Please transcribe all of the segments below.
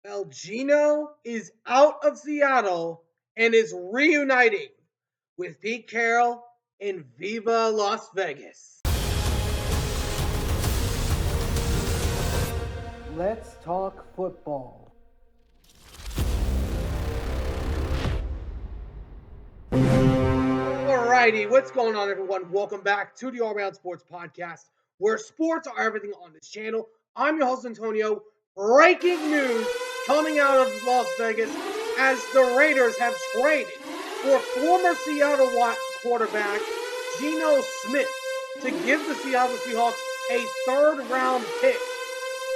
Well, Geno is out of Seattle and is reuniting with Pete Carroll in Viva Las Vegas. Let's talk football. Alrighty, what's going on, everyone? Welcome back to the All Around Sports Podcast, where sports are everything on this channel. I'm your host, Antonio. Breaking news coming out of Las Vegas as the Raiders have traded for former Seattle quarterback Geno Smith to give the Seattle Seahawks a third-round pick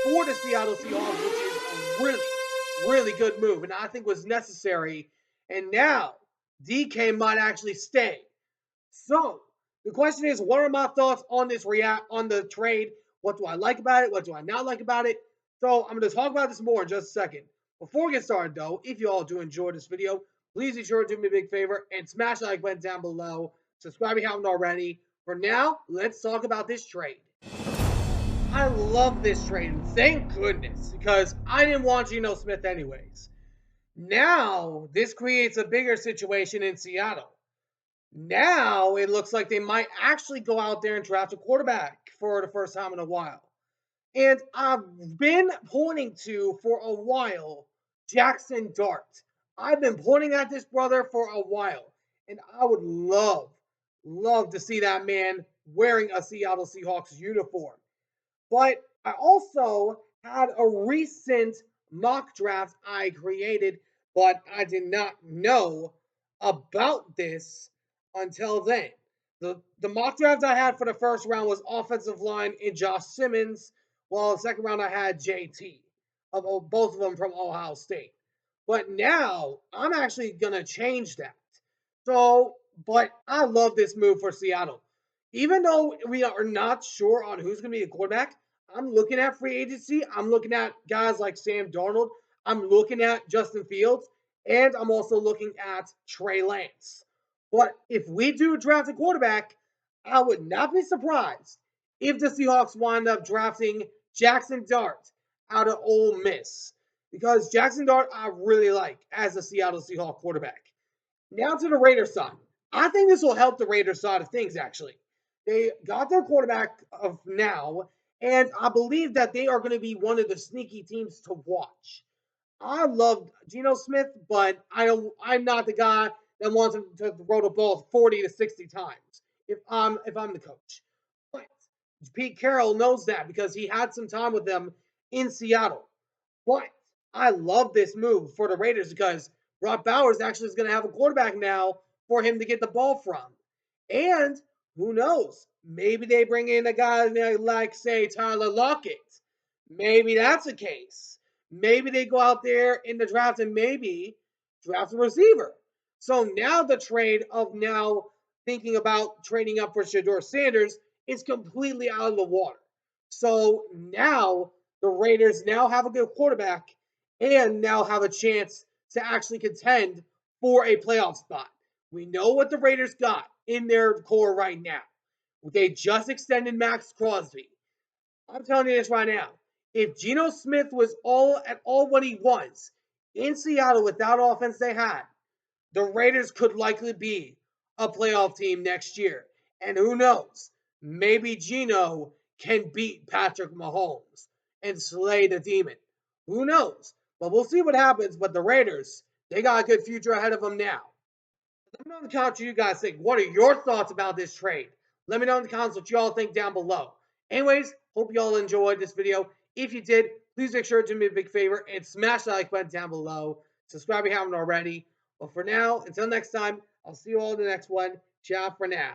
for the Seattle Seahawks, which is a really good move, and I think was necessary. And now DK might actually stay. So the question is, what are my thoughts on this on the trade? What do I like about it? What do I not like about it? So I'm going to talk about this more in just a second. Before we get started, though, if you all do enjoy this video, please be sure to do me a big favor and smash the like button down below. Subscribe if you haven't already. For now, let's talk about this trade. I love this trade. Thank goodness, because I didn't want Geno Smith anyways. Now, this creates a bigger situation in Seattle. Now, it looks like they might actually go out there and draft a quarterback for the first time in a while. And I've been pointing to, for a while, Jackson Dart. I've been pointing at this brother for a while. And I would love to see that man wearing a Seattle Seahawks uniform. But I also had a recent mock draft I created, but I did not know about this until then. The mock draft I had for the first round was offensive line in Josh Simmons, while the second round I had JT, both of them from Ohio State. But now I'm actually going to change that. But I love this move for Seattle. Even though we are not sure on who's going to be the quarterback, I'm looking at free agency. I'm looking at guys like Sam Darnold. I'm looking at Justin Fields. And I'm also looking at Trey Lance. But if we do draft a quarterback, I would not be surprised if the Seahawks wind up drafting Jackson Dart out of Ole Miss. Because Jackson Dart, I really like as a Seattle Seahawks quarterback. Now to the Raiders side. I think this will help the Raiders side of things, actually. They got their quarterback of now, and I believe that they are going to be one of the sneaky teams to watch. I love Geno Smith, but I'm not the guy that wants him to throw the ball 40 to 60 times if I'm the coach. But Pete Carroll knows that because he had some time with them in Seattle. But I love this move for the Raiders because Brock Bowers actually is going to have a quarterback now for him to get the ball from. And who knows? Maybe they bring in a guy like, say, Tyler Lockett. Maybe that's the case. Maybe they go out there in the draft and maybe draft a receiver. So now the trade of now thinking about trading up for Shedeur Sanders is completely out of the water. So now the Raiders now have a good quarterback and now have a chance to actually contend for a playoff spot. We know what the Raiders got in their core right now. They just extended Max Crosby. I'm telling you this right now. If Geno Smith was all what he was in Seattle with that offense they had, the Raiders could likely be a playoff team next year. And who knows? Maybe Geno can beat Patrick Mahomes and slay the demon. Who knows? But we'll see what happens. But the Raiders, they got a good future ahead of them now. Let me know in the comments what you guys think. What are your thoughts about this trade? Let me know in the comments what you all think down below. Anyways, hope you all enjoyed this video. If you did, please make sure to do me a big favor and smash the like button down below. Subscribe if you haven't already. But for now, until next time, I'll see you all in the next one. Ciao for now.